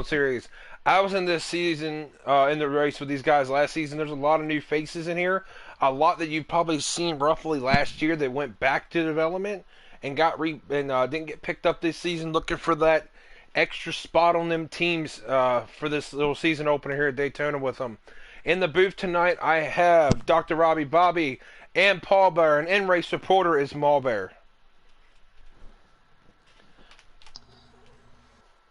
Series. I was in this season in the race with these guys last season. There's a lot of new faces in here. A lot that you've probably seen roughly last year that went back to development and didn't get picked up this season. Looking for that extra spot on them teams for this little season opener here at Daytona with them. In the booth tonight, I have Dr. Robbie Bobby and Paul Bear, and in-race reporter is Maul Bear.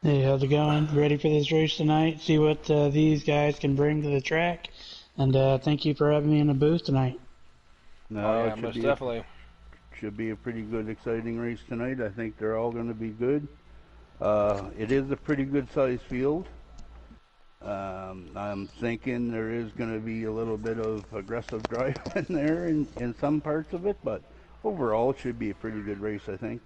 Hey, how's it going? Ready for this race tonight? See what these guys can bring to the track. And thank you for having me in the booth tonight. No, Oh yeah, it most definitely. should be a pretty good, exciting race tonight. I think they're all going to be good. It is a pretty good sized field. I'm thinking there is going to be a little bit of aggressive driving there in some parts of it, but overall it should be a pretty good race, I think.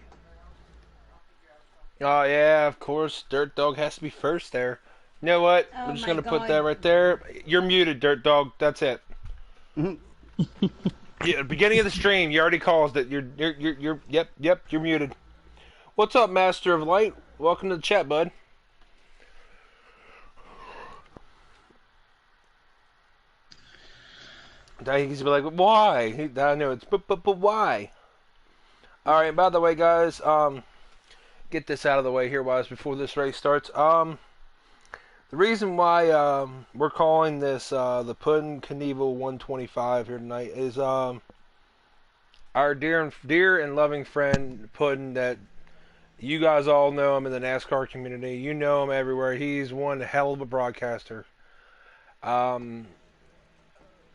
Oh yeah, of course. Dirt Dog has to be first there. You know what? Oh I'm just my gonna put God. that right there. You're muted, Dirt Dog. That's it. Mhm. Yeah, beginning of the stream, you already caused it. Yep, you're muted. What's up, Master of Light? Welcome to the chat, bud. He's be like, why? I know it's but why? All right. By the way, guys, get this out of the way here, guys, before this race starts. The reason why we're calling this the Puddin Knievel 125 here tonight is our dear and loving friend Puddin, that you guys all know him in the NASCAR community. You know him everywhere. He's one hell of a broadcaster. Um,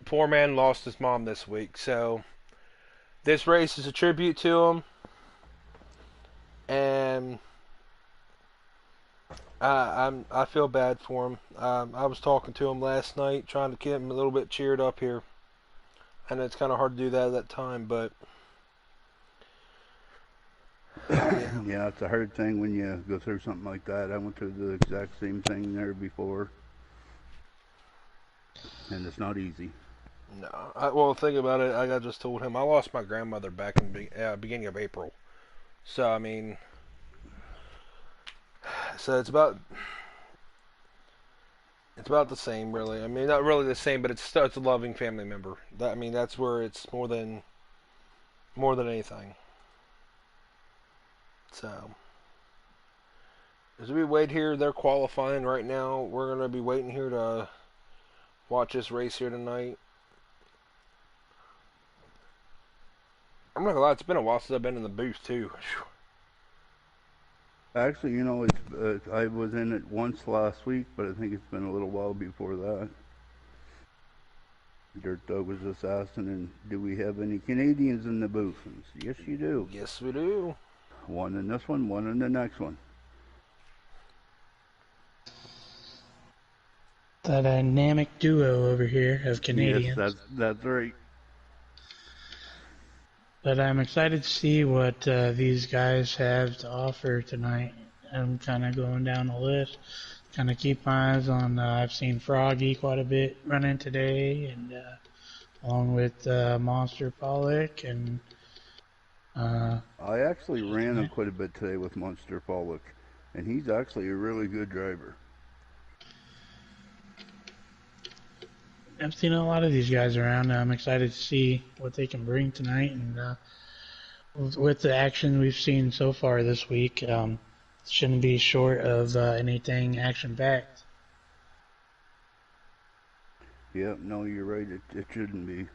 Poor man lost his mom this week, so this race is a tribute to him, and I feel bad for him. I was talking to him last night, trying to get him a little bit cheered up here. I know it's kind of hard to do that at that time, but Yeah, it's a hard thing when you go through something like that. I went through the exact same thing there before, and it's not easy. no. Well, think about it. I just told him I lost my grandmother back in beginning of April. So I mean, so it's about the same, really. I mean, not really the same, but it's a loving family member. I mean, that's where it's more than anything. So as we wait here, they're qualifying right now. We're gonna be waiting here to watch this race here tonight. I'm not gonna lie, it's been a while since I've been in the booth too. Actually, I was in it once last week, but I think it's been a little while before that. Dirt Dog was just asking, and do we have any Canadians in the booth? And yes, you do. Yes, we do. One in this one in the next one. The dynamic duo over here of Canadians. Yes, that's right. But I'm excited to see what these guys have to offer tonight. I'm kind of going down the list. Kind of keep my eyes on. I've seen Froggy quite a bit running today, and along with Monster Pollock and. I actually ran him quite a bit today with Monster Pollock, and he's actually a really good driver. I've seen a lot of these guys around. I'm excited to see what they can bring tonight, and with the action we've seen so far this week, shouldn't be short of anything action-packed. Yep, no, you're right. It shouldn't be.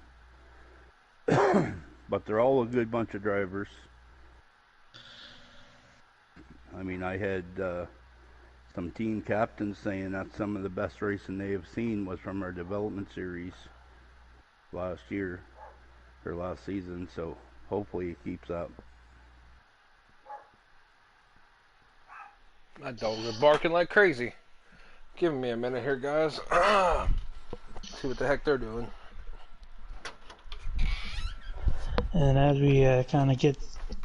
But they're all a good bunch of drivers. I mean, I had some team captains saying that some of the best racing they have seen was from our development series last year, or last season, so hopefully it keeps up. My dogs are barking like crazy. Give me a minute here, guys. See what the heck they're doing. And as we kind of get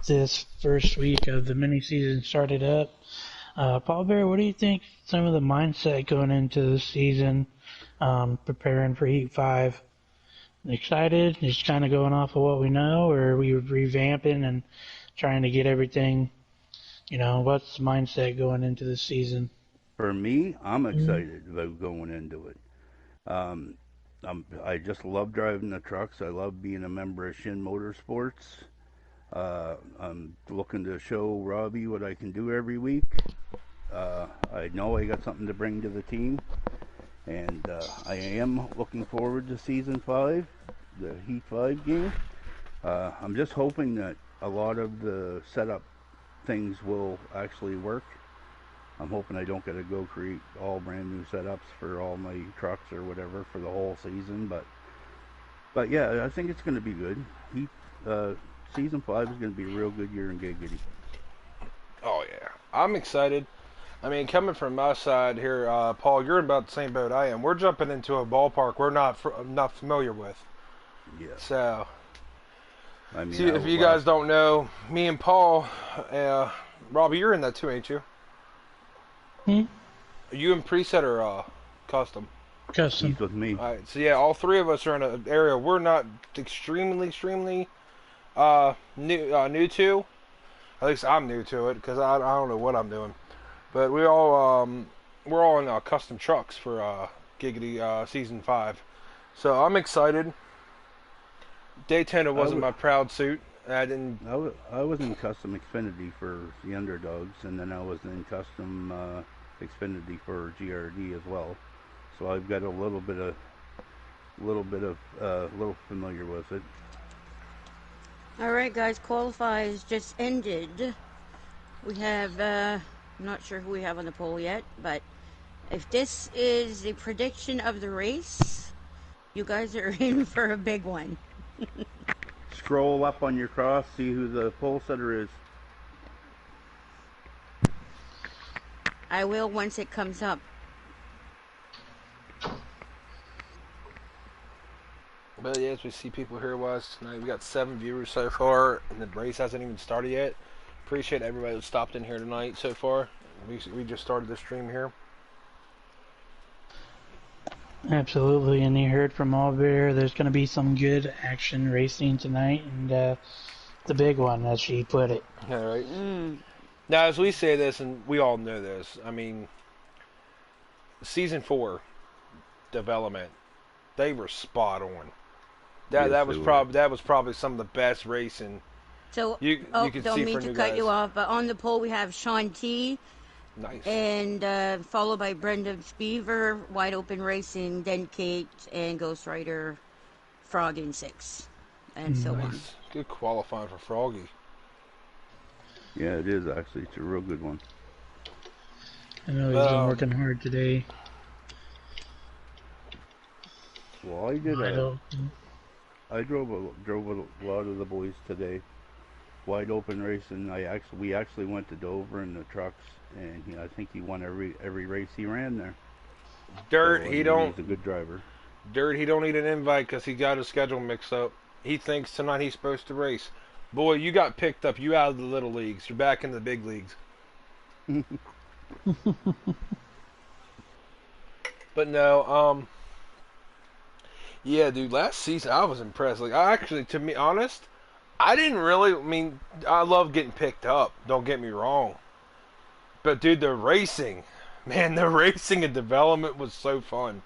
this first week of the mini season started up, Paul Bear, what do you think some of the mindset going into the season, preparing for Heat 5? Excited? Just kind of going off of what we know, or are we revamping and trying to get everything, what's the mindset going into the season? For me, I'm Mm. excited about going into it. Um, I just love driving the trucks. I love being a member of Shin Motorsports. I'm looking to show Robbie what I can do every week. I know I got something to bring to the team, and I am looking forward to Season 5, the Heat 5 game. I'm just hoping that a lot of the setup things will actually work. I'm hoping I don't got to go create all brand new setups for all my trucks or whatever for the whole season, but yeah, I think it's going to be good. He Season 5 is going to be a real good year in Giggity. Oh yeah, I'm excited. I mean, coming from my side here, Paul, you're in about the same boat I am. We're jumping into a ballpark we're not familiar with. Yeah, So, I mean, see, I if you last guys don't know, me and Paul, Robbie, you're in that too, ain't you? Hmm? Are you in preset or custom? Custom. he's with me. All right, so yeah, all three of us are in an area we're not extremely new to. At least I'm new to it because I don't know what I'm doing. But we're all in custom trucks for Giggity season 5. So I'm excited. Daytona I wasn't was my proud suit. I didn't. I was in custom Xfinity for the underdogs, and then I was in custom Xfinity for GRD as well. So I've got a little familiar with it. All right, guys, qualifies just ended. We have, I'm not sure who we have on the poll yet, but if this is the prediction of the race, you guys are in for a big one. Scroll up on your cross, see who the pole setter is. I will once it comes up. But yeah, as we see people here was tonight, we got 7 viewers so far, and the race hasn't even started yet. Appreciate everybody that stopped in here tonight so far. We just started the stream here. Absolutely, and you heard from Allbear, there's going to be some good action racing tonight, and the big one, as she put it. All right. Now, as we say this, and we all know this, I mean, season 4 development, they were spot on. Yes, That they was were. probably some of the best racing So, you could don't see mean for to new cut guys. you off, but on the poll we have Sean T. Nice. And followed by Brendan Beaver, Wide Open Racing, then Kate, and Ghost Rider, Frog in 6, and so on. Nice. Good qualifying for Froggy. Yeah, it is actually. It's a real good one. I know he's been working hard today. Well, I did. Wide open. I drove a lot of the boys today. Wide open racing. We actually went to Dover in the trucks, and I think he won every race he ran there. Dirt, So, he don't. He's a good driver. Dirt, he don't need an invite because he got his schedule mixed up. He thinks tonight he's supposed to race. Boy, you got picked up. You out of the little leagues. You're back in the big leagues. But no, yeah, dude. Last season, I was impressed. Like, I actually, to be honest, I didn't really. I mean, I love getting picked up. Don't get me wrong. But dude, the racing, man, the racing and development was so fun.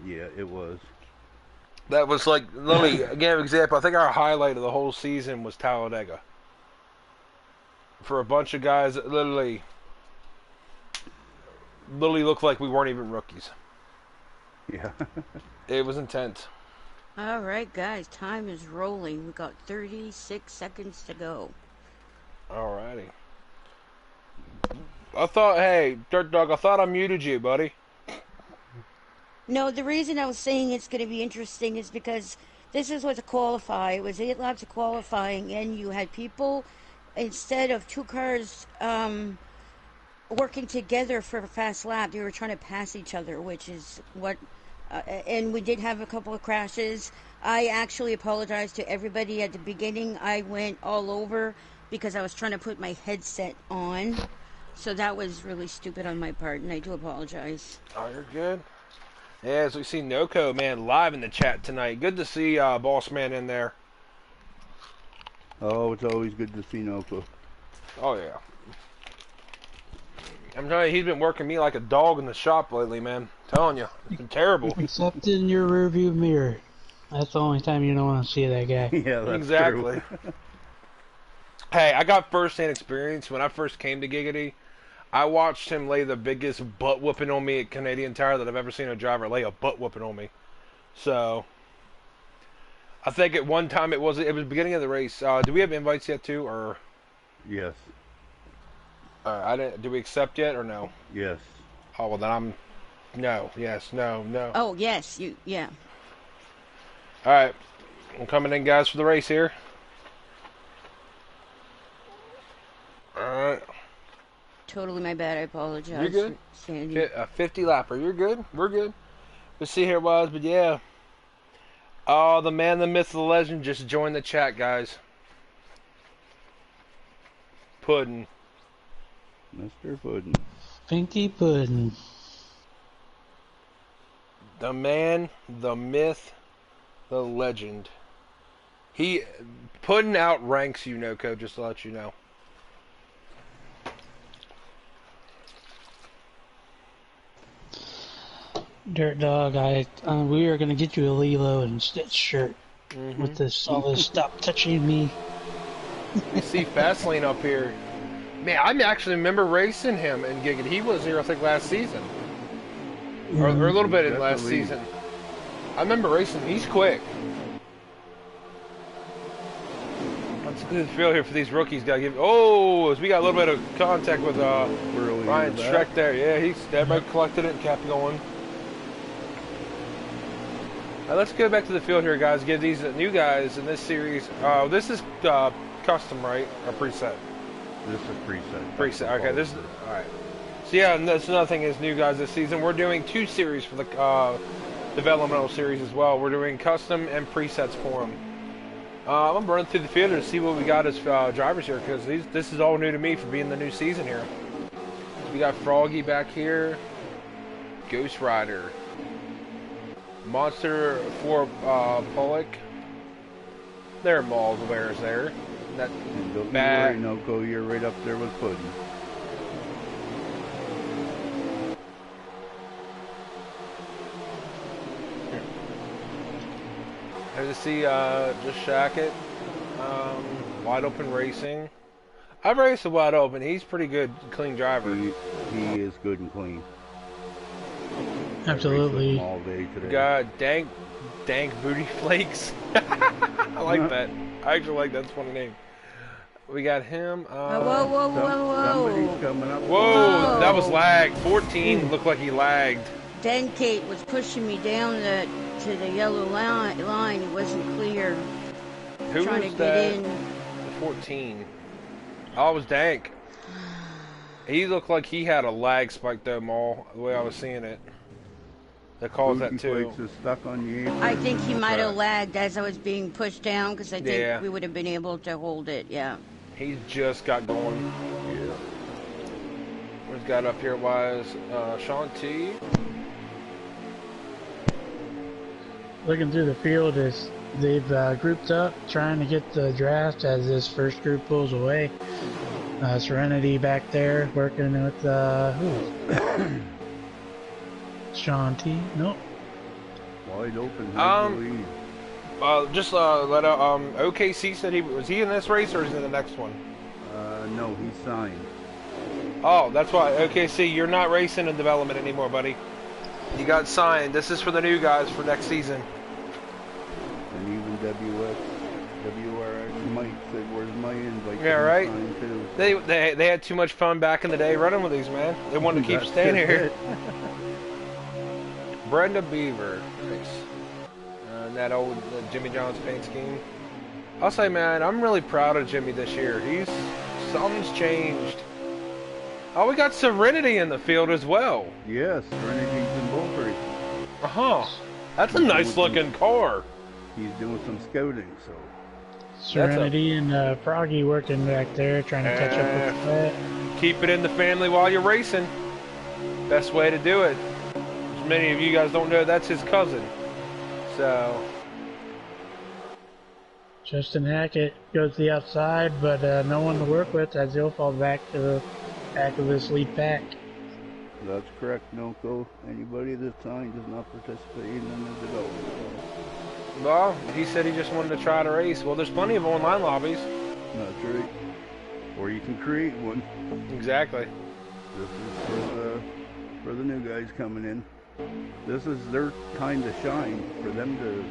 Yeah, it was. That was like, literally, again, an example. I think our highlight of the whole season was Talladega. For a bunch of guys that literally looked like we weren't even rookies. Yeah. It was intense. All right, guys, time is rolling. We got 36 seconds to go. Alrighty. I thought, hey, Dirt Dog, I thought I muted you, buddy. No, the reason I was saying it's going to be interesting is because this is what to qualify. It was 8 laps of qualifying, and you had people, instead of 2 cars working together for a fast lap, they were trying to pass each other, which is what... and we did have a couple of crashes. I actually apologized to everybody at the beginning. I went all over because I was trying to put my headset on. So that was really stupid on my part, and I do apologize. Oh, you're good. Yeah, as we see Noko, man, live in the chat tonight. Good to see Boss Man in there. Oh, it's always good to see Noko. Oh, yeah. I'm telling you, he's been working me like a dog in the shop lately, man. I'm telling you, it's been terrible. Except in your rearview mirror. That's the only time you don't want to see that guy. Yeah, that's Exactly. true. Hey, I got first-hand experience when I first came to Giggity. I watched him lay the biggest butt whooping on me at Canadian Tire that I've ever seen a driver lay a butt whooping on me. So, I think at one time it was the beginning of the race. Do we have invites yet too, or Yes. I didn't? Do we accept yet or no? Yes. Oh well, then I'm no, yes, no, no. Oh, yes, yeah. All right, I'm coming in, guys, for the race here. All right. Totally my bad. I apologize. You're good. Sandy. 50 lapper. You're good. We're good. Let's see here it was, but yeah. Oh, the man, the myth, the legend just joined the chat, guys. Puddin. Mr. Puddin. Pinky Puddin. The man, the myth, the legend. Puddin outranks you, Noco, just to let you know. Dirt Dog, we are gonna get you a Lilo and Stitch shirt with this all this "Stop touching me." You see Fastlane up here. Man, I actually remember racing him in Giggity. He was here, I think, last season. Or a little bit in last season. I remember racing. He's quick. Let's do the feel here for these rookies. Gotta give. Oh, we got a little bit of contact with Ryan Schreck there. Yeah, everybody collected it and kept going. Let's go back to the field here, guys. Give these new guys in this series. This is custom, right? Or preset? This is preset. Preset. Okay, this is all right. So yeah, and that's another thing is new guys this season. We're doing 2 series for the developmental series as well. We're doing custom and presets for them. I'm gonna run through the field to see what we got as drivers here because this is all new to me for being the new season here. We got Froggy back here, Ghost Rider, Monster for Pollock. There are Maul Bears there. That And don't bad. you worry, Noco, you're right up there with Puddin. I just see just Shackett, Wide Open Racing. I've raced a Wide Open. He's pretty good, clean driver. He is good and clean. Absolutely. All day today. Got dank booty flakes. I like that. I actually like that. That's a funny name. We got him. Whoa. Somebody's coming up. Whoa, that was lag. 14 looked like he lagged. Then Kate was pushing me down to the yellow line. It wasn't clear. Who Trying was to that? get in. The 14. Oh, it was Dank. He looked like he had a lag spike though, Maul, the way I was seeing it. That caused that too. Flakes is stuck on the apron. I think he might have lagged as I was being pushed down because I think we would have been able to hold it. Yeah. He's just got going. Yeah. We've got up here was Sean T. Looking through the field is they've grouped up trying to get the draft as this first group pulls away. Serenity back there working with who? Sean T. Nope. Wide open. Lead. Just let out. OKC said was he in this race or is he in the next one? No, he signed. Oh, that's why. OKC, you're not racing in development anymore, buddy. You got signed. This is for the new guys for next season. And even WRX Mike said, "Where's my invite?" Yeah, right. Too. They had too much fun back in the day running with these, man. They wanted to keep That's staying just here. it. Brenda Beaver, nice. That old Jimmy John's paint scheme. I'll say, man, I'm really proud of Jimmy this year. Something's changed. Oh, we got Serenity in the field as well. Yes, Serenity in both races. That's a nice looking car. He's doing some scouting, so. Serenity and Froggy working back there trying to catch up with that. Keep it in the family while you're racing. Best way to do it. As many of you guys don't know, that's his cousin. So. Justin Hackett goes to the outside, but no one to work with as he'll fall back to the back of this lead pack. That's correct, Noko. Anybody that's signed is not participating in the development. Well, he said he just wanted to try to race. Well, there's plenty of online lobbies. That's right. Or you can create one. Exactly. This is for the new guys coming in. This is their time to shine, for them to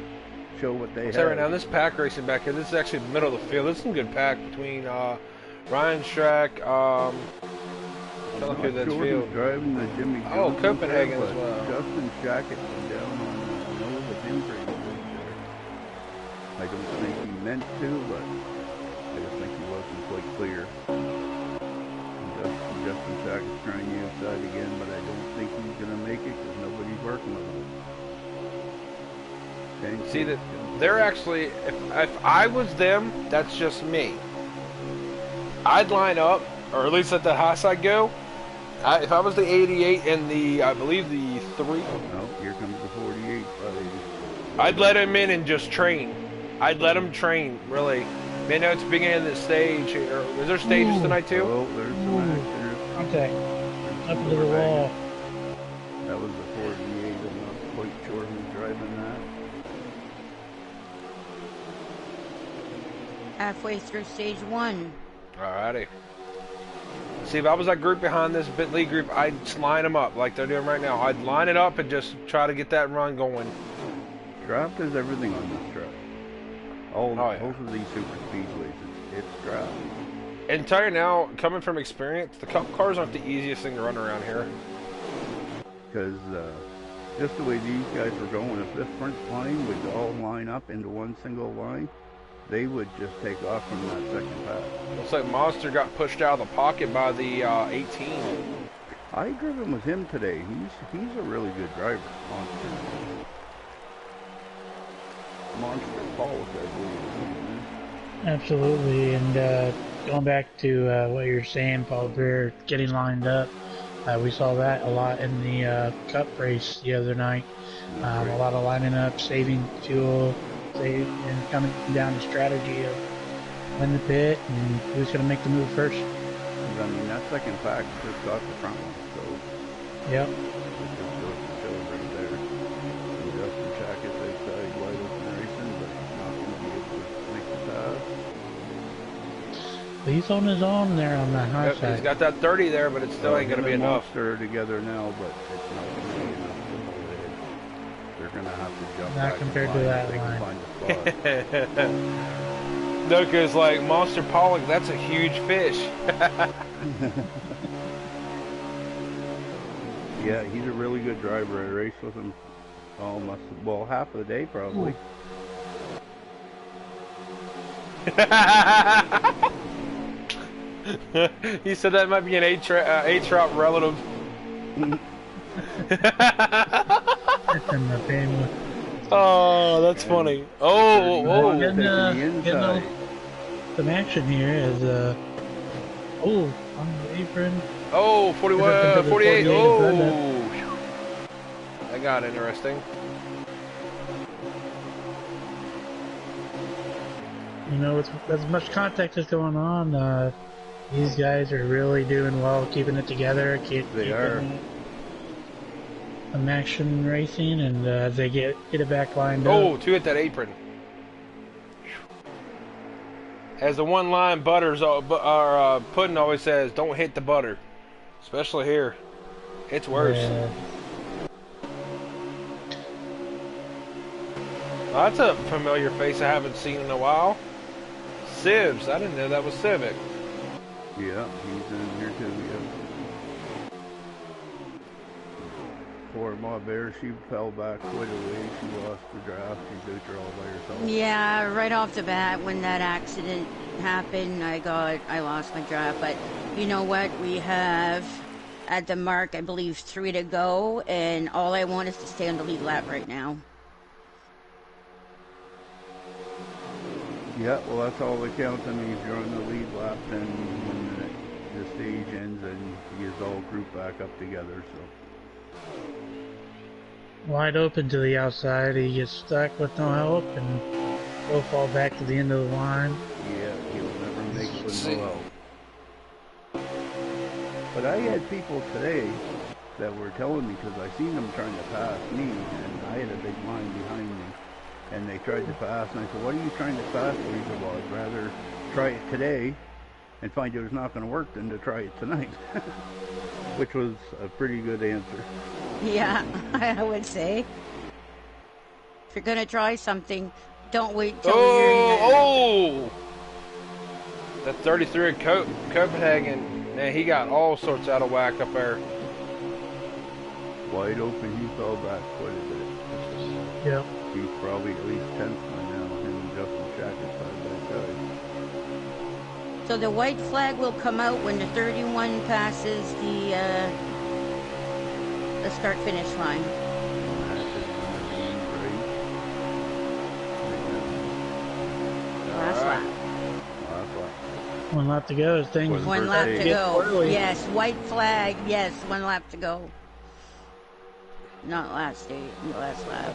show what they have. So right now, this pack racing back here, this is actually the middle of the field. This is some good pack between Ryan Strack, I don't know who that's field. Driving the Jimmy Oh, Johnson Copenhagen there, as well. Justin Shackett went down on Nova Dimfrey there. I don't think he meant to, but I just think he wasn't quite clear. Justin Shackett's trying the outside again, but I don't think he's going to make it because nobody's working with him. See that they're actually, if I was them, that's just me. I'd line up, or at least let the high side go. If I was the 88 and the, I believe the 3. Oh, here comes the 48. I'd let him in and just train. I'd let him train, really. Man, no, it's the beginning of the stage. Is there stages tonight too? Oh, there's some action. Okay. Up into the wall. That was the 48. I'm not quite sure who's driving that. Halfway through stage 1. Alrighty. See, if I was that group behind this bit lead group, I'd line them up like they're doing right now. I'd line it up and just try to get that run going. Draft is everything on this track. Yeah. Both of these super speedways, it's draft. And tell you now, coming from experience, the cup cars aren't the easiest thing to run around here. Because just the way these guys were going, if this front line would all line up into one single line, they would just take off from that second pass. Looks like Monster got pushed out of the pocket by the 18. I driven with him today. He's a really good driver. Monster Paul, I believe. Absolutely, and going back to what you're saying, Paul Bear, getting lined up, we saw that a lot in the Cup race the other night. A lot of lining up, saving fuel, and coming down to strategy of when to pit and who's going to make the move first. I mean, that second pack just got the front one, so Yep. it just goes to show right there. And Justin Shackett outside wide open racing, but not going to be able to make the pass. But he's on his own there on that high side. He's got that 30 there, but it still ain't going to be enough. Monster together now, but it's not going to be enough to hold it. They're going to have to jump Not back compared and to that find, they line. can find a spot. No, because like Monster Pollock, that's a huge fish. Yeah, he's a really good driver. I raced with him almost, well, half of the day probably. He said that might be an A-Trout relative. And the family. Oh, that's funny. Oh. Getting some action here as on the apron. Oh, 41, 48. 48. Oh, that got interesting. You know, with as much contact is going on, these guys are really doing well, keeping it together. They are. Some action racing, and as they get it back lined up. Oh, 2 hit that apron. As the one line Puddin always says, don't hit the butter. Especially here. It's worse. Yeah. Well, that's a familiar face I haven't seen in a while. Sibs. I didn't know that was Civic. Yeah, he's in here too, yeah. Poor Ma Bear, she fell back quite a way. She lost the draft. She's out there all by herself. Yeah, right off the bat when that accident happened, I lost my draft. But you know what? We have at the mark, I believe, 3 to go, and all I want is to stay on the lead lap right now. Yeah, well, that's all that counts. I mean, if you're on the lead lap, then when the stage ends, and you guys all group back up together. So. Wide open to the outside, he gets stuck with no help, and will fall back to the end of the line. Yeah, he'll never make it with no help. But I had people today that were telling me, because I seen them trying to pass me, and I had a big line behind me, and they tried to pass, and I said, what are you trying to pass for? He said, well, I'd rather try it today and find out it's not going to work than to try it tonight, which was a pretty good answer. Yeah, I would say. If you're going to try something, don't wait till you're in Oh! That 33 at Copenhagen, man, he got all sorts out of whack up there. Wide open, he fell back quite a bit. Yep. He's probably at least 10th by now, him and Justin Shackett side by side. So the white flag will come out when the 31 passes the start-finish line. That is going to be great. Last lap. Last lap. 1 lap to go. Things For One the lap first to day. go. Early. Yes, white flag. Yes, 1 lap to go. Not last day, last lap.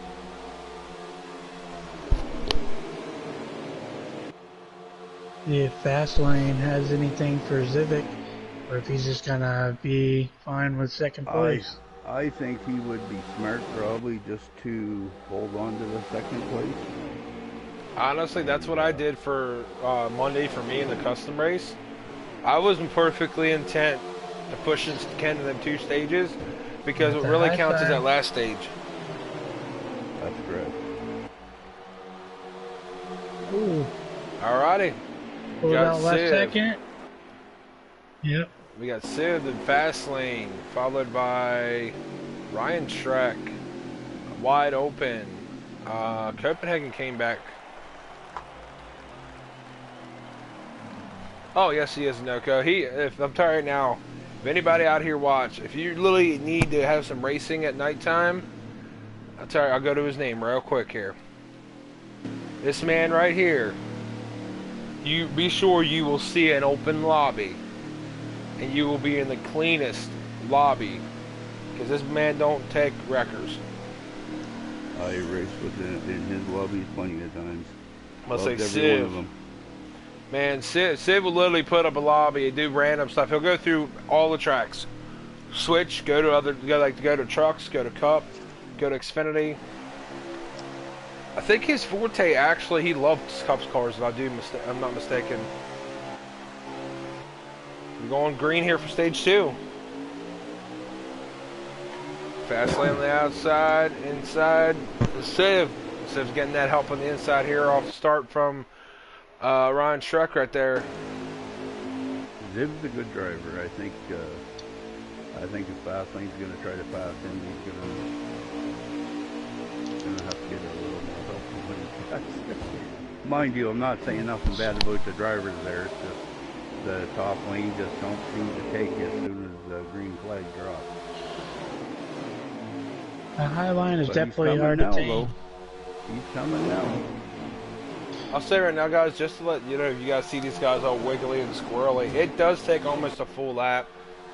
if Fast Lane has anything for Zivik, or if he's just gonna be fine with second place. I think he would be smart probably just to hold on to the second place. Honestly, that's what I did for Monday for me in the custom race. I wasn't perfectly intent to push Ken to them 2 stages because what That's a really high counts is five. that last stage. That's correct. Ooh, Alrighty. pulled Got out last Civ. second. Yep. We got Civ in fast lane, followed by Ryan Schreck, wide open. Copenhagen came back. Oh yes, he is Noco. If I'm telling you right now, if anybody out here watch, if you literally need to have some racing at nighttime, I'll go to his name real quick here. This man right here. You be sure you will see an open lobby. And you will be in the cleanest lobby, because this man don't take wreckers. I raced with him in his lobbies plenty of times. Let's say Loved every one of Civ. them. Man, Civ will literally put up a lobby and do random stuff. He'll go through all the tracks, switch, go to trucks, go to Cup, go to Xfinity. I think his forte actually he loves Cup's cars. If I'm not mistaken. We're going green here for stage 2. Fast lane on the outside, inside. Civ. Civ's getting that help on the inside here off the start from Ryan Schreck right there. Zib's a good driver. I think if Fastlane's going to try to pass him, he's going to have to get a little more help from what he has. Mind you, I'm not saying nothing bad about the drivers there. It's just the top lane just don't seem to take it as soon as the green flag drops. The high line is But definitely he's hard coming to now, tame. though. He's coming now. I'll say right now, guys, just to let you know, you guys see these guys all wiggly and squirrely. It does take almost a full lap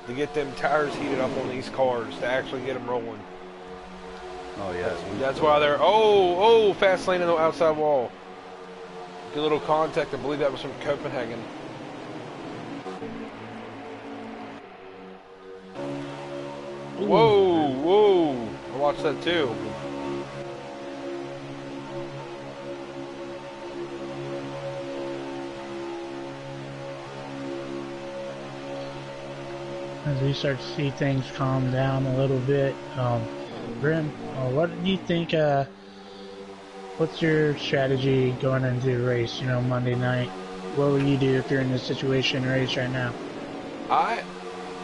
to get them tires heated up on these cars to actually get them rolling. Oh yeah. That's why they're fast lane in the outside wall. Good little contact. I believe that was from Copenhagen. Whoa! I watched that too. As we start to see things calm down a little bit, Grim, what do you think? What's your strategy going into the race? Monday night. What will you do if you're in this situation race right now?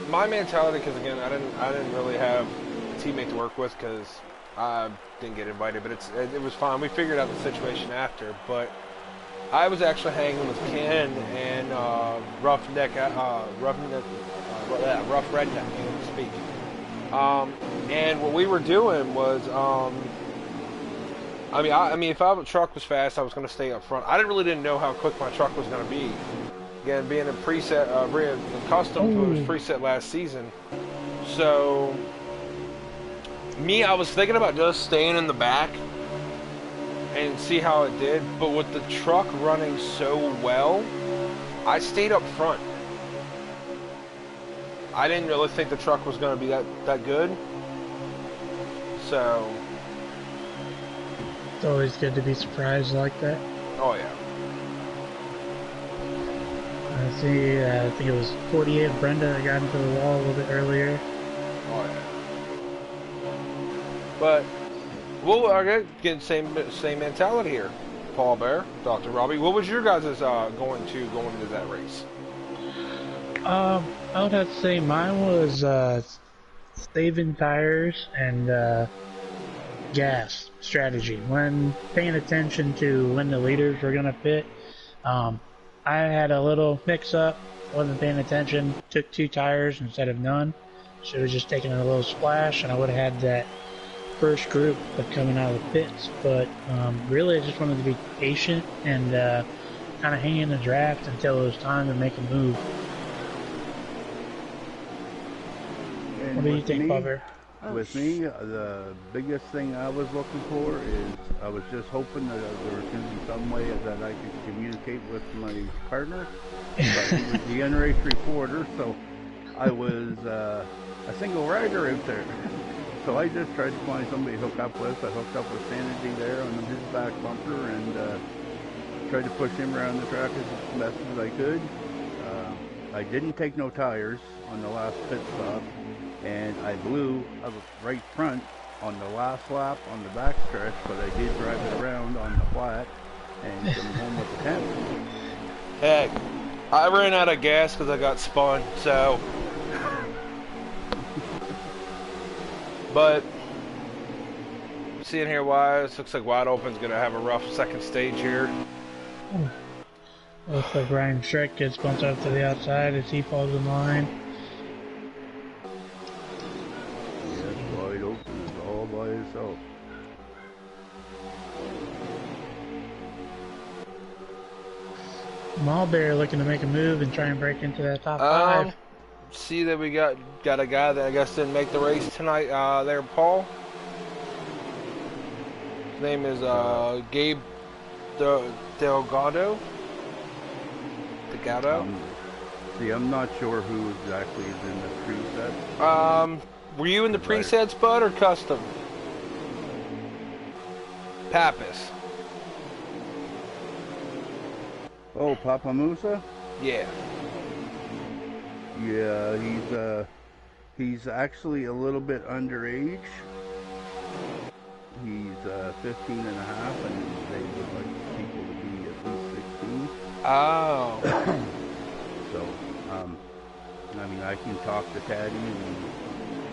My mentality, because again, I didn't really have a teammate to work with because I didn't get invited, but it was fine. We figured out the situation after, but I was actually hanging with Ken and Rough Redneck, so to speak. And what we were doing was, if our truck was fast, I was going to stay up front. I didn't know how quick my truck was going to be. Again, being a preset, custom was preset last season. So, I was thinking about just staying in the back and see how it did. But with the truck running so well, I stayed up front. I didn't really think the truck was going to be that good. So, It's always good to be surprised like that. oh yeah. I see, I think it was 48 Brenda that got into the wall a little bit earlier. Oh yeah. But we'll get same mentality here. Paul Bear, Dr. Robbie, what was your guys' going into that race? I would have to say mine was saving tires and gas strategy. When paying attention to when the leaders were gonna pit, I had a little mix-up. Wasn't paying attention. Took 2 tires instead of none. Should have just taken a little splash, and I would have had that first group of coming out of the pits. But really, I just wanted to be patient and kind of hang in the draft until it was time to make a move. And What do you with think, me- Bobber? With me, the biggest thing I was looking for is I was just hoping that there was going to be some way that I could communicate with my partner. But he was the in-race reporter, so I was a single rider out there. So I just tried to find somebody to hook up with. I hooked up with Sanity there on his back bumper and tried to push him around the track as best as I could. I didn't take no tires on the last pit stop, and I blew up right front on the last lap on the back stretch, but I did drive it around on the flat and come home with the 10th. Heck, I ran out of gas because I got spun, so. But, seeing here Wise, looks like Wide Open's going to have a rough second stage here. Looks like Ryan Shrek gets bumped up to the outside as he falls in line. Yes, Wide Open is all by himself. Malbear looking to make a move and try and break into that top 5. See that we got a guy that I guess didn't make the race tonight there, Paul. His name is Gabe Delgado. See, I'm not sure who exactly is in the preset. Were you in the presets, bud, or custom? Pappas. Oh, Papa Musa? Yeah. Yeah, he's actually a little bit underage. He's 15 and a half, and they would like people to be at least 16. Oh. So, I mean, I can talk to Taddy and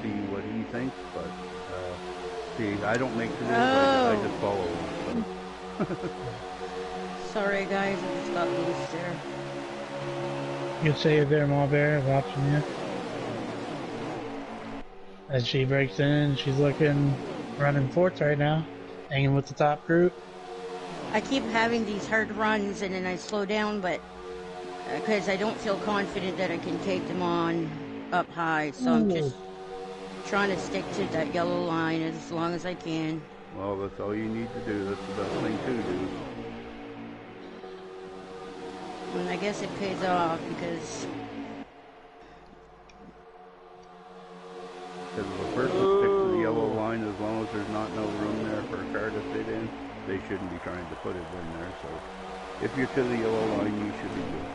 see what he thinks, but see, I don't make the rules. I just follow them. So. Sorry, guys, I just got loose there. Good save there, Malbear, watching you. As she breaks in, she's running fourth right now, hanging with the top group. I keep having these hard runs and then I slow down, but because I don't feel confident that I can take them on up high, so I'm just trying to stick to that yellow line as long as I can. Well, that's all you need to do. That's the best thing to do. And I guess it pays off because if a person sticks to the yellow line, as long as there's not no room there for a car to fit in, they shouldn't be trying to put it in there. So if you're to the yellow line, you should be good.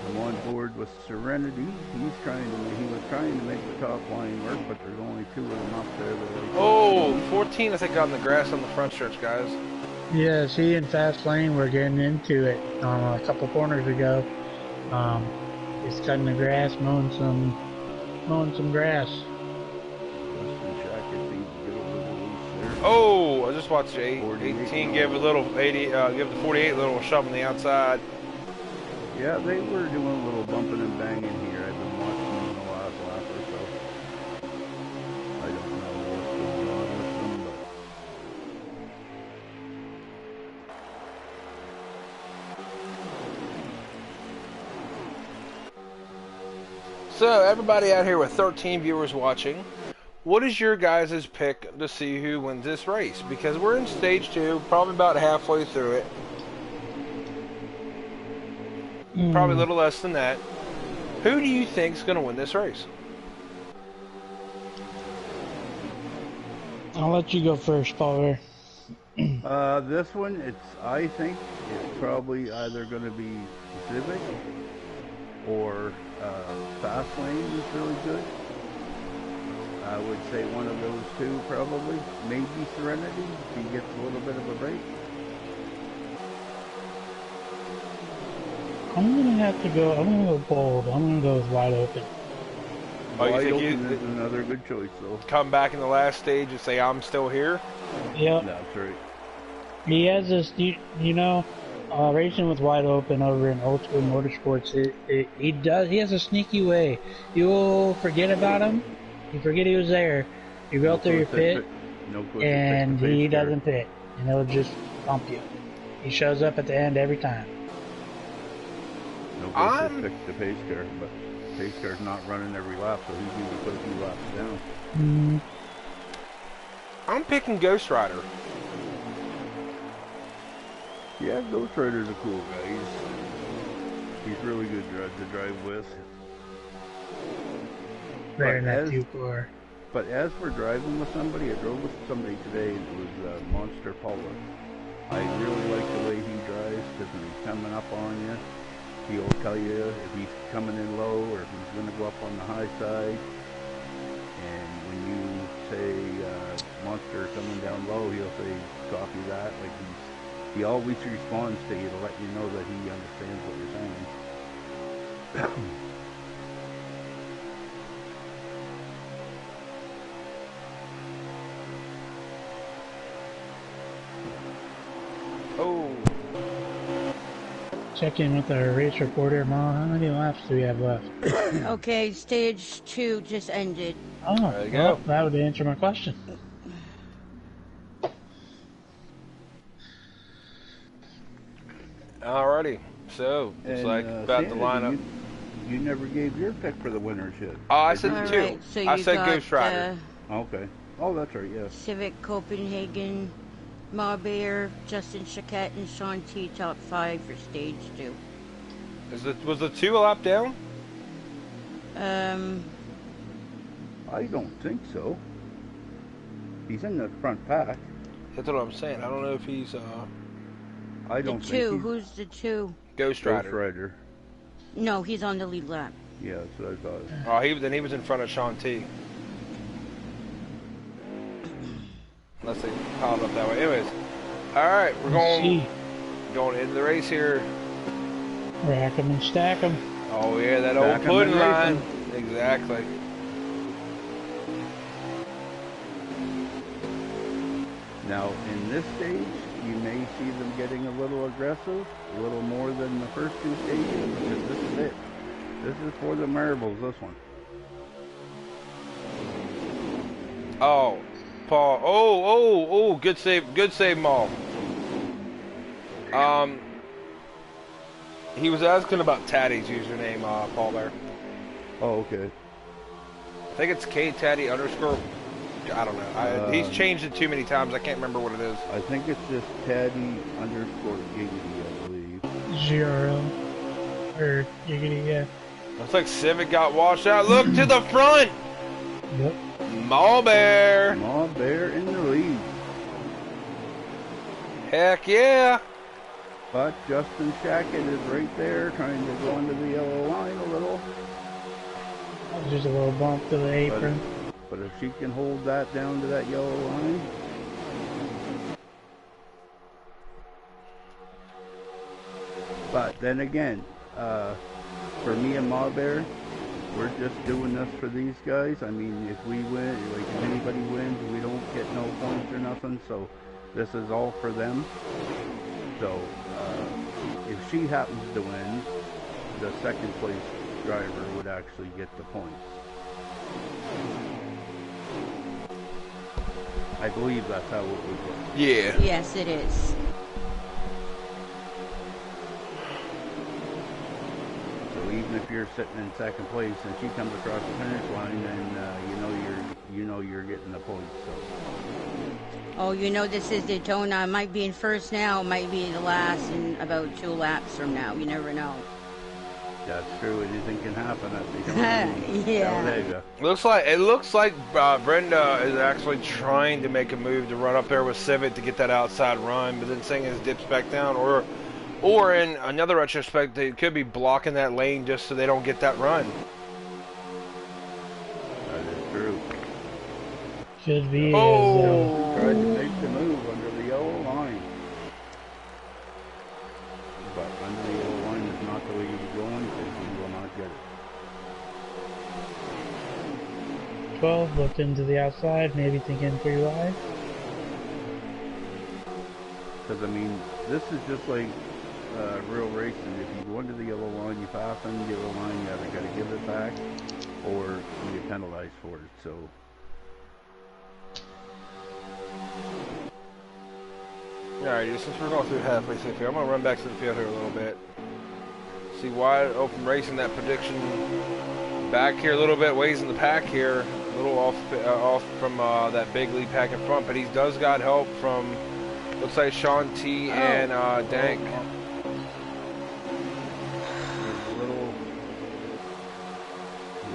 I'm on board with Serenity. He was trying to make the top line work, but there's only 2 of them up there. Oh, 14 I think got in the grass on the front stretch, guys. Yeah, she and Fast Lane were getting into it a couple corners ago. He's cutting the grass, mowing some grass. Oh, I just watched 18 give the 48 a little shove on the outside. Yeah, they were doing a little bumping and banging here. I've been watching them in the last lap or so. I don't know what's going on with them, but... So, everybody out here with 13 viewers watching, what is your guys' pick to see who wins this race? Because we're in stage 2, probably about halfway through it. Probably a little less than that. Who do you think's going to win this race? I'll let you go first, Paul. This one, I think it's probably either going to be Civic or Fastlane is really good. I would say one of those two probably. Maybe Serenity if he gets a little bit of a break. I'm gonna go bold. I'm gonna go with Wide Open. Oh, you Wide think Open is another good choice though. Come back in the last stage and say, I'm still here? Yep. That's right. He has this, racing with Wide Open over in Old School Motorsports. He has a sneaky way. You'll forget about him. You forget he was there. You go through your pit, and he doesn't pit, and he'll just bump you. He shows up at the end every time. No good to fix the pace car, but pace car's not running every lap, so he's going to put a few laps down. I'm picking Ghost Rider. Yeah, Ghost Rider's a cool guy. He's really good to drive with. But as we're driving with somebody, I drove with somebody today, and it was Monster Paula. I really like the way he drives, because when he's coming up on you, he'll tell you if he's coming in low or if he's going to go up on the high side. And when you say Monster coming down low, he'll say copy that. Like he always responds to you to let you know that he understands what you're saying. Oh. Check in with our race reporter, Mom. How many laps do we have left? Okay, stage 2 just ended. Oh, There you well, go. that would answer my question. Alrighty. So, it's like about the lineup. You never gave your pick for the winners yet. Oh, I said All the two. right, so I you said got, Ghost Rider. Okay. Oh, that's right, yes. Civic, Copenhagen, Marbear, Justin Chiquette, and Sean T. top 5 for stage 2. Was the 2 a lap down? I don't think so. He's in the front pack. That's what I'm saying. I don't know if he's I The don't 2, think he's who's the 2? Ghost Ghost Rider. Rider. No, he's on the lead lap. Yeah, that's what I thought. Oh, he was in front of Sean T. Unless they piled up that way. Anyways, all right, we're going into the race here. Rack 'em and stack 'em. Oh yeah, that Stack old 'em pudding and line. race 'em. Exactly. Now, in this stage, you may see them getting a little aggressive, a little more than the first two stages, because this is it. This is for the marbles, this one. Oh, Paul. Oh, good save, Maul. He was asking about Taddy's username, Paul there. Oh, okay. I think it's KTaddy _ I don't know. He's changed it too many times. I can't remember what it is. I think it's just Taddy _ Giggity, I believe. GRL. Or Giggity, yeah. Looks like Civic got washed out. Look to the front! Yep. Mall Bear! Mall Bear in the lead. Heck yeah! But Justin Shackett is right there, trying to go into the yellow line a little. Just a little bump to the apron. But if she can hold that down to that yellow line. But then again, for me and Ma Bear, we're just doing this for these guys. I mean, if we win, like if anybody wins, we don't get no points or nothing. So this is all for them. So if she happens to win, the second place driver would actually get the points. I believe that's how it would work. Yeah. Yes, it is. So even if you're sitting in second place and she comes across the finish line, then you know you're getting the points. So. Oh, you know this is Daytona. I might be in first now, might be the last in about 2 laps from now. You never know. That's true. Anything can happen at the Yeah. Talladega. Looks like Brenda is actually trying to make a move to run up there with Civic to get that outside run, but then seeing his dips back down, or in another retrospect, they could be blocking that lane just so they don't get that run. That is true. Should be. Oh! Tried to make the move under the yellow line. But under the yellow line is not the way he's going, because he will not get it. 12 looked into the outside, maybe thinking 3 wide. Because, I mean, this is just like real racing. If you go into the yellow line, you pass on the yellow line, you either got to give it back or you get penalized for it. So, Alright, since we're going through halfway through the field, I'm going to run back to the field here a little bit. See wide open racing, that prediction back here a little bit, ways in the pack here, a little off from that big lead pack in front, but he does got help from, looks like Sean T and Dank.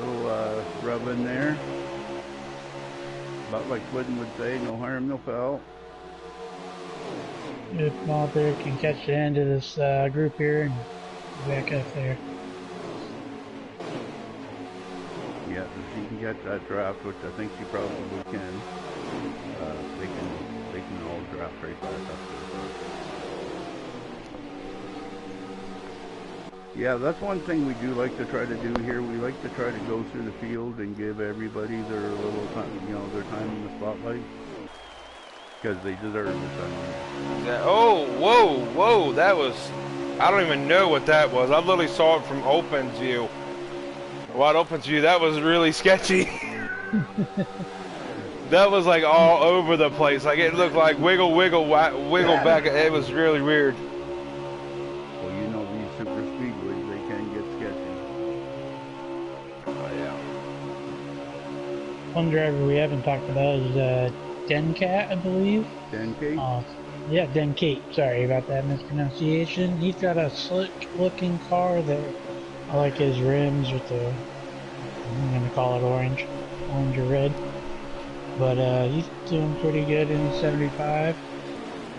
little rub in there. About like Puddin would say, no harm, no foul. If Mother can catch the end of this group here and back up there. Yeah, if she can get that draft, which I think she probably can, they can all draft right back up there. Yeah, that's one thing we do like to try to do here. We like to try to go through the field and give everybody their little time, their time in the spotlight. Because they deserve it. Yeah, oh, whoa, that was, I don't even know what that was. I literally saw it from Open's view. Wide Open's view, that was really sketchy. That was like all over the place. Like it looked like wiggle back. It was really weird. Well, these super speedways, they can get sketchy. Oh, yeah. One driver we haven't talked about is Dencat, I believe. Denkate? Yeah, Denkate. Sorry about that mispronunciation. He's got a slick-looking car that I like his rims with the, I'm going to call it orange or red. But he's doing pretty good in the 75.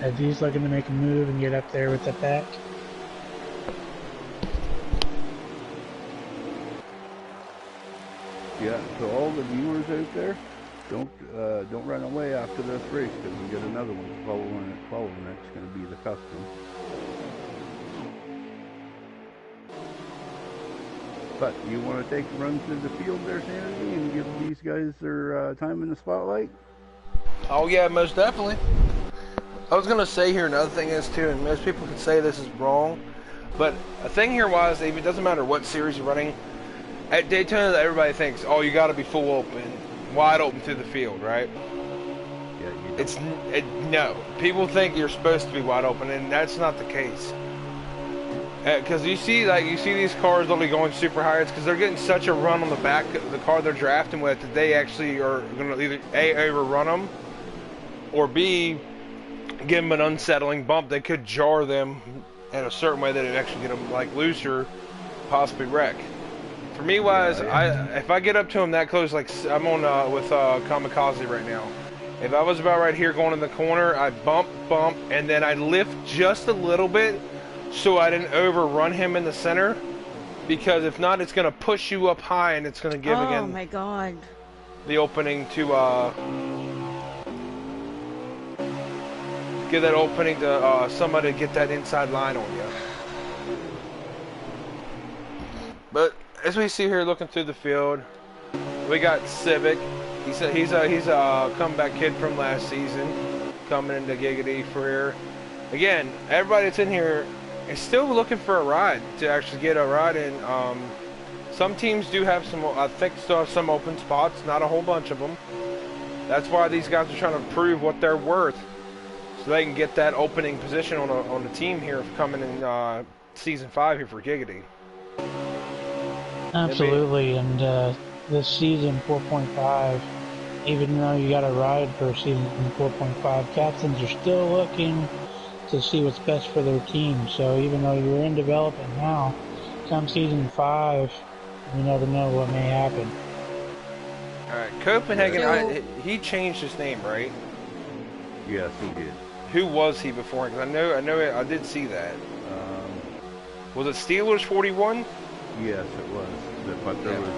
As he's looking to make a move and get up there with the pack. Yeah, so all the viewers out there, don't run away after this race, because we got another one following that's going to be the custom. But you want to take a run through the field there, Sanity, and give these guys their time in the spotlight? Oh yeah, most definitely. I was gonna say here another thing is too, and most people can say this is wrong, but a thing here was, it doesn't matter what series you're running. At Daytona, everybody thinks, oh, you got to be full open, wide open through the field, right? Yeah, you don't. No. People think you're supposed to be wide open, and that's not the case. Because you see these cars only going super high. It's because they're getting such a run on the back of the car they're drafting with that they actually are going to either A, overrun them, or B, give them an unsettling bump that could jar them in a certain way that it actually get them like looser, possibly wreck. For me, wise, if I get up to him that close, like I'm on with Kamikaze right now. If I was about right here going in the corner, I bump, and then I lift just a little bit so I didn't overrun him in the center. Because if not, it's going to push you up high and it's going to give again. Oh my God. The opening to give that opening to somebody to get that inside line on you. But as we see here, looking through the field, we got Civic. He's a comeback kid from last season, coming into Giggity for here. Again, everybody that's in here is still looking for a ride to actually get a ride in. Some teams do have some, I think, still have some open spots. Not a whole bunch of them. That's why these guys are trying to prove what they're worth, so they can get that opening position on the team here coming in season 5 here for Giggity. Absolutely, and this season 4.5, even though you got a ride for season 4.5, captains are still looking to see what's best for their team. So even though you're in development now, come season 5, you never know what may happen. All right, Copenhagen. So- He changed his name, right? Yes, he did. Who was he before? Because I did see that. Um, Was it Steelers 41? yes, it was. But there was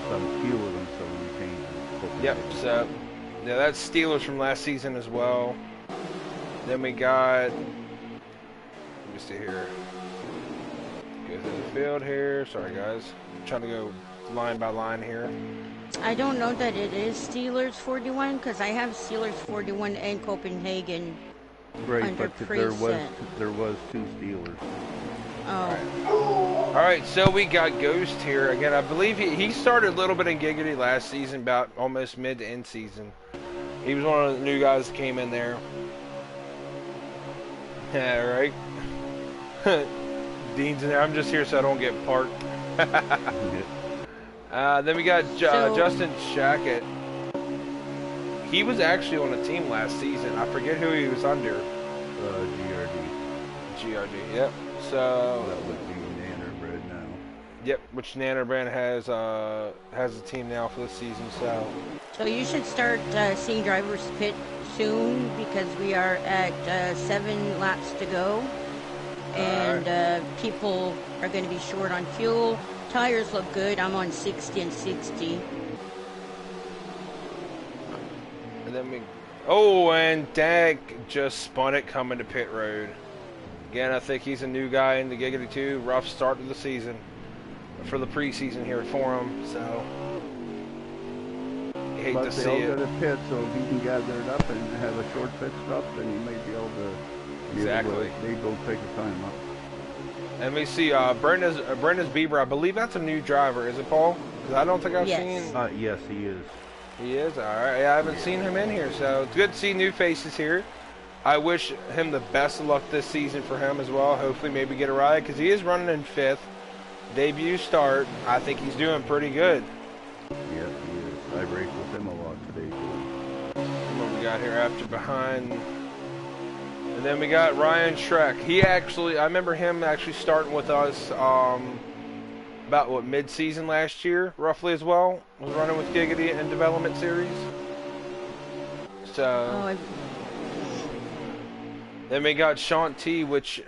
some few of them, so we changed it. Yep. So, yeah, that's Steelers from last season as well. Then we got. Let me see here. Go through the field here. Sorry, guys. I'm trying to go line by line here. I don't know that it is Steelers 41 because I have Steelers 41 and Copenhagen Right, under but there preset. was 2 Steelers. Oh, All right, so we got Ghost here again. I believe he started a little bit in Giggity last season, about almost mid to end season. He was one of the new guys that came in there. Yeah, right. Dean's in there. I'm just here so I don't get parked. Then we got Justin Shackett. He was actually on a team last season. I forget who he was under. GRD. Yep. So that would be Nannerbred now. Yep, which Nannerbrand has a team now for this season. so you should start seeing drivers pit soon because we are at 7 laps to go, and people are going to be short on fuel. Tires look good. I'm on 60 and 60. And then and Dag just spun it coming to pit road. Again, I think he's a new guy in the Giggity 2. Rough start to the season for the preseason here for him. So you hate to see But it. they'll go to pit, so if he can gather it up and have a short pit stop, then he may be able to. Exactly. They don't take a time up. And we see Brenda's Bieber. I believe that's a new driver, is it, Paul? Because I don't think I've Yes. seen. Yes, he is. He is? All right. Yeah, I haven't seen him in here, so it's good to see new faces here. I wish him the best of luck this season for him as well. Hopefully maybe get a ride, because he is running in 5th. Debut start. I think he's doing pretty good. Yes, he is. I raced with him a lot today, too. What we got here after behind. And then we got Ryan Schreck. I remember him actually starting with us about, mid-season last year, roughly as well. Was running with Giggity in Development Series. So, then we got Sean T, which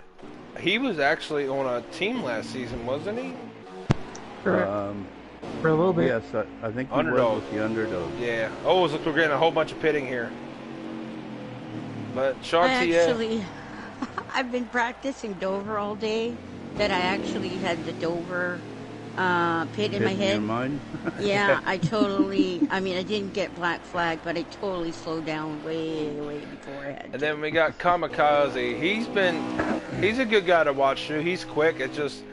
he was actually on a team last season, wasn't he? For a little bit. Yes, I think he Underdog. was with the Underdog. Yeah. Oh, look, we're getting a whole bunch of pitting here. But Sean T, I've been practicing Dover all day. That I actually had the Dover pit in my head. Your mind? Yeah, I didn't get black flag, but I totally slowed down way before I had And to. then we got Kamikaze. He's a good guy to watch too. He's quick. It's just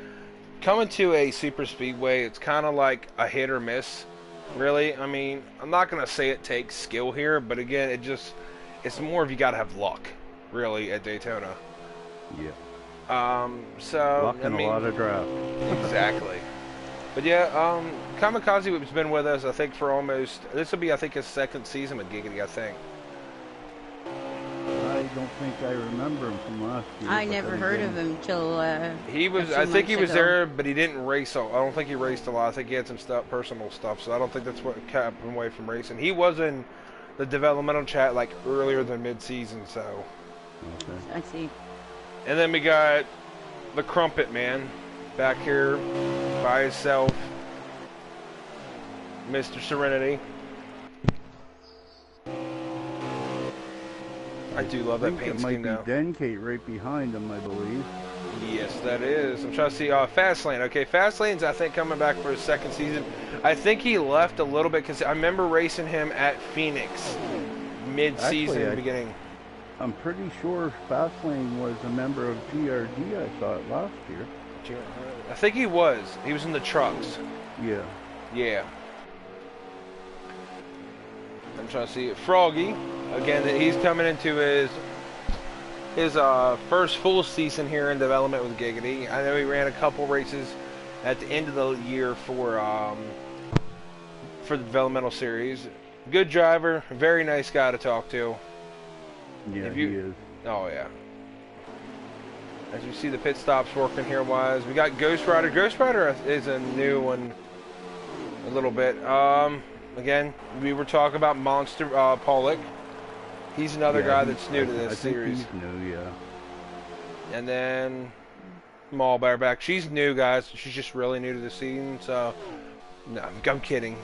coming to a super speedway. It's kind of like a hit or miss, really. I mean, I'm not gonna say it takes skill here, but again, it's more of you gotta have luck, really, at Daytona. Yeah. So Luck and a lot of draft. Exactly. But yeah, Kamikaze has been with us, I think, for this will be, I think, his 2nd season with Giggity, I think. I don't think I remember him from last year. I never heard of him till He was, I think he was there, but he didn't race. I don't think he raced a lot. I think he had some personal stuff, so I don't think that's what kept him away from racing. He was in the developmental chat like earlier than mid-season, so. Okay. I see. And then we got the Crumpet Man back here by himself, Mr. Serenity. I do love that paint It scheme might now. be Denkate right behind him, I believe. Yes, that is. I'm trying to see. Fastlane. Okay, Fastlane's, I think, coming back for his 2nd season. I think he left a little bit because I remember racing him at Phoenix mid-season Actually, beginning. I'm pretty sure Fastlane was a member of GRD, I thought, last year. I think he was. He was in the trucks. Yeah. Yeah. I'm trying to see it. Froggy. Again, he's coming into his first full season here in development with Giggity. I know he ran a couple races at the end of the year for the developmental series. Good driver, very nice guy to talk to. Yeah, he is. Oh yeah. As you see the pit stops working here, wise. We got Ghost Rider. Ghost Rider is a new one, a little bit. Again, we were talking about Monster Pollock. He's another guy that's new to this series. He's new, yeah. And then Maul Bareback. She's new, guys. She's just really new to the scene. So, no, I'm kidding.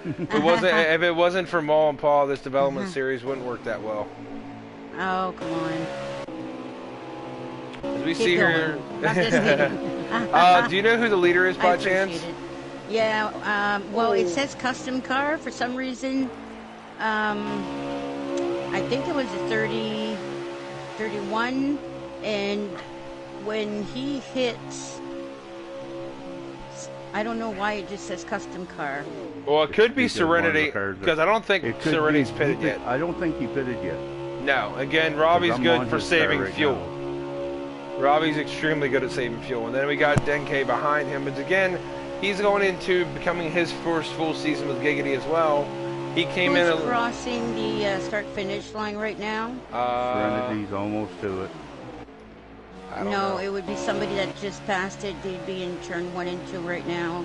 If it wasn't for Maul and Paul, this development series wouldn't work that well. Oh, come on. As we see here. I'm just kidding. Do you know who the leader is by chance? It. Yeah, well, it says custom car for some reason. I think it was a 31, and when he hits, I don't know why it just says custom car. Well, it could be Serenity, because I don't think Serenity's pitted yet. I don't think he pitted yet. No, again, Robbie's good for saving fuel. Now. Robbie's extremely good at saving fuel. And then we got Denke behind him. But again, he's going into becoming his first full season with Giggity as well. He came Who's crossing the start-finish line right now? Serenity's almost to it. I don't know. It would be somebody that just passed it. They'd be in turn 1 and 2 right now.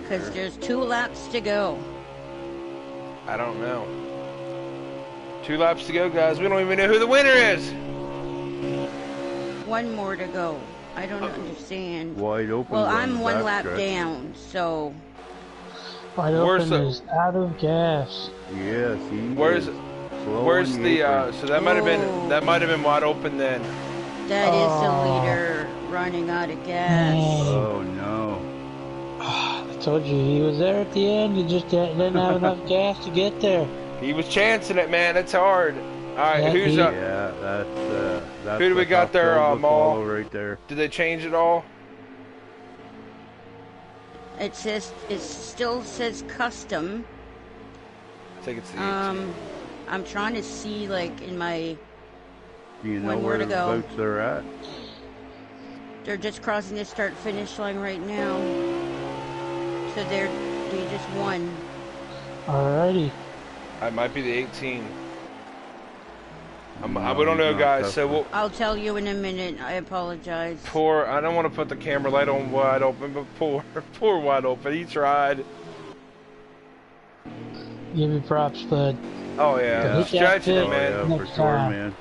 Because there's 2 laps to go. I don't know. 2 laps to go, guys. We don't even know who the winner is. 1 more to go. I don't understand. Wide open. Well, I'm 1 lap down, so. Wide open is out of gas. Yes, Where's the? So that might have been wide open then. That is the leader running out of gas. Oh no! I told you he was there at the end. He just didn't have enough gas to get there. He was chancing it, man. It's hard. All right, who's up? Yeah, that's who do we got there, Maul? Right there. Did they change it all? It still says custom. I think it's the 18. I'm trying to see, like, in my. Do you know where the boats are at? They're just crossing the start-finish line right now. So they just won. Alrighty. It might be the 18. We don't know, guys. So I'll tell you in a minute. I apologize. I don't want to put the camera light on wide open, but poor wide open. He tried. Give me props, bud. Oh yeah, stretching it, man. Yeah, for sure, man.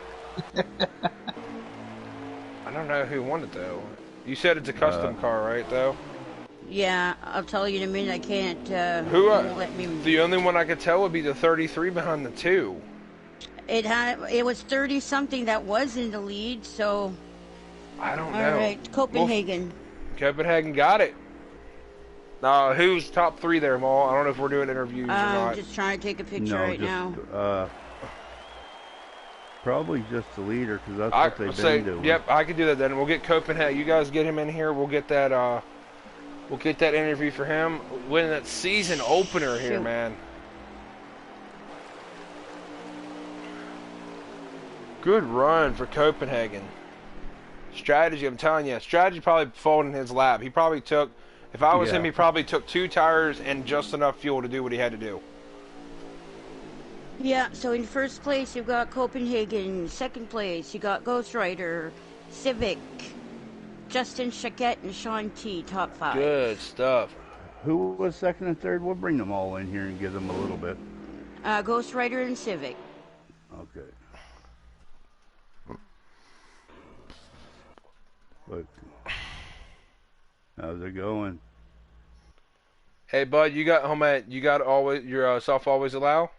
I don't know who won it though. You said it's a custom car, right? Though. Yeah, I'll tell you in a minute. I can't. Let me. The only one I could tell would be the 33 behind the 2. It was 30 something that was in the lead, so. I don't know. All right, Copenhagen. Copenhagen got it. Who's top 3 there, Maul? I don't know if we're doing interviews or not. I'm just trying to take a picture now. Probably just the leader, because that's what they've been doing. Yep, I can do that then. We'll get Copenhagen. You guys get him in here. We'll get that. We'll get that interview for him. Winning that season opener here, man. Good run for Copenhagen. Strategy, I'm telling you. Strategy probably folded in his lap. He probably took, if I was him, he probably took 2 tires and just enough fuel to do what he had to do. Yeah, so in first place, you've got Copenhagen. Second place, you got Ghost Rider, Civic, Justin Chaquette, and Sean T, top 5. Good stuff. Who was second and third? We'll bring them all in here and give them a little bit. Ghost Rider and Civic. Okay. Look. How's it going? Hey, bud, you got always your self always allow?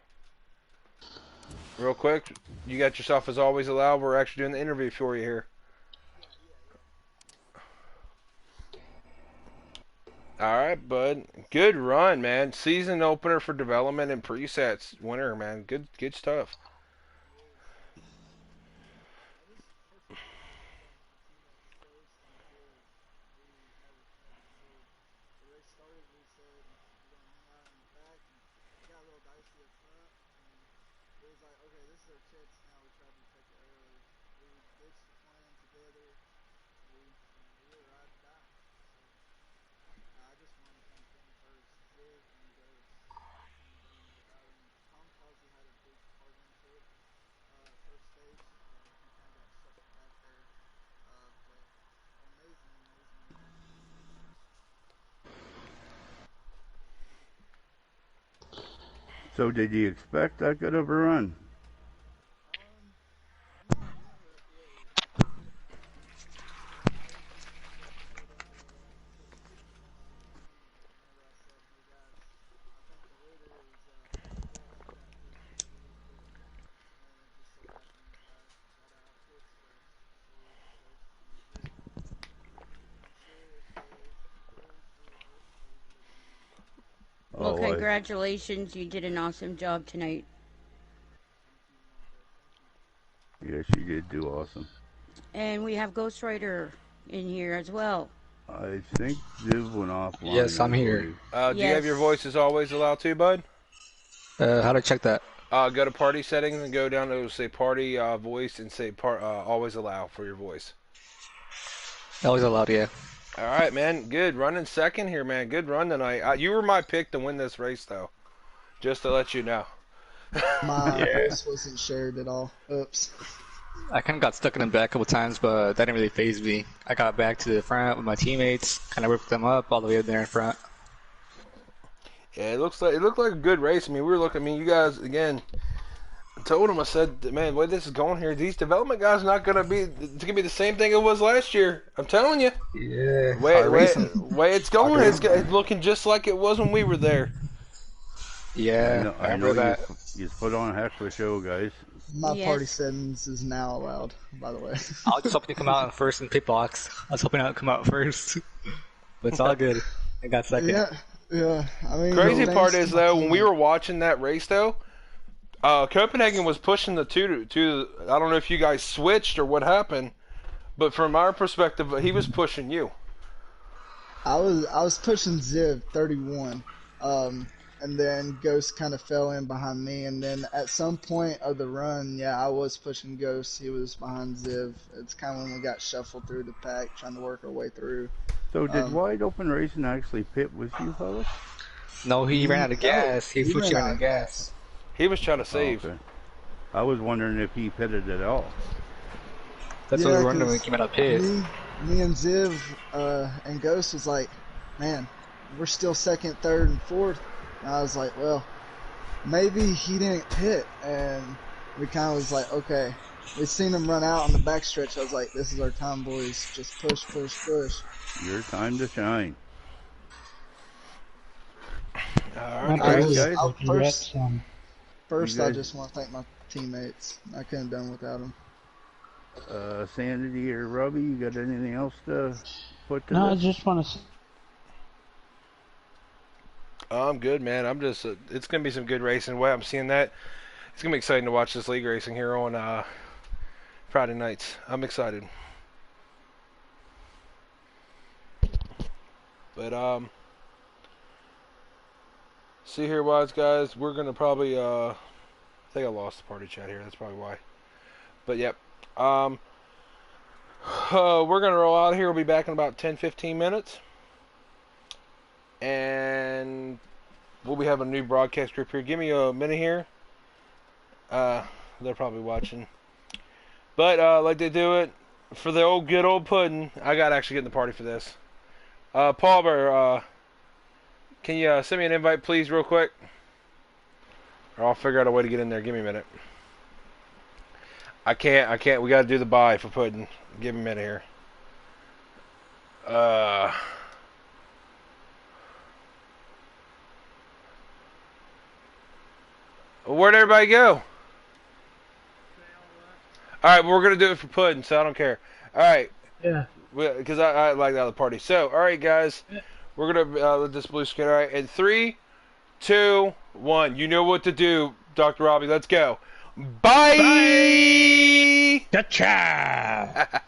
Real quick, you got yourself as always allow. We're actually doing the interview for you here. All right, bud. Good run, man. Season opener for development and presets. Winner, man. Good stuff. So did you expect that good of a run? Well, Oh, congratulations. You did an awesome job tonight. yes, you did do awesome. And we have Ghost Rider in here as well. I think Ziv went offline, Yes, I I'm here. believe. Do you have your Yes. voices always allowed to, bud? How to check that? Go to party settings and go down to say party voice and say always allow for your voice. Always allowed, yeah. All right, man. Good running second here, man. Good run tonight. You were my pick to win this race, though. Just to let you know. My Yeah. voice wasn't shared at all. Oops. I kind of got stuck in the back a couple times, but that didn't really phase me. I got back to the front with my teammates, kind of whipped them up all the way up there in front. Yeah, it looked like a good race. I mean, we were looking. I mean, you guys again. Told him, I said, man, the way this is going here, these development guys not gonna be. It's gonna be the same thing it was last year. I'm telling you. Yeah, Way hard racing. it's going. It's looking just like it was when we were there. Yeah, I I know remember that. you put on a heck of a show, guys. My party Yes. settings is now allowed, by the way. I was just hoping to come out first in pit box. I was hoping I would come out first, but it's all good. I got second. yeah. I mean, Crazy thanks part to is my though, when we team. were watching that race though, Copenhagen was pushing the two to. I don't know if you guys switched or what happened, but from our perspective, he was pushing you. I was pushing Ziv 31, and then Ghost kind of fell in behind me, and then at some point of the run, yeah, I was pushing Ghost. He was behind Ziv. It's kind of when we got shuffled through the pack, trying to work our way through. So did Um, Wide Open Racing actually pit with you fellas? No, he ran out of gas. He switched ran ran out out of of gas. He was trying to Oh, save. okay. I was wondering if he pitted at all. That's what we were wondering when we came out of pit. Me and Ziv and Ghost was like, man, we're still second, third, and fourth. And I was like, well, maybe he didn't pit. And we kind of was like, okay. We seen him run out on the backstretch. I was like, this is our time, boys. Just push, push, push. Your time to shine. All right, I Okay, just, guys. I, Congrats, first You I guys- just want to thank my teammates. I couldn't have done without them. Sanity or Robbie, you got anything else to put to No, I this? just want to. I'm good, man. I'm just. It's gonna be some good racing. The way I'm seeing that, it's gonna be exciting to watch this league racing here on Friday nights. I'm excited. But see here, wise guys. We're gonna probably I think I lost the party chat here. That's probably why. But yep. We're gonna roll out here. We'll be back in about 10-15 minutes. And we'll be having a new broadcast group here. Give me a minute here. They're probably watching. But like they do it for the old good old Puddin. I got to actually get in the party for this. Paul Bear, can you send me an invite, please, real quick? Or I'll figure out a way to get in there. Give me a minute. I can't. We got to do the buy for Puddin. Give me a minute here. Where'd everybody go? Alright, well, we're going to do it for Puddin, so I don't care. Alright, Yeah. because I like the other party. So, alright, guys, we're going to let this blue screen. Alright, in 3, 2, 1. You know what to do, Dr. Robbie. Let's go. Bye! Gotcha!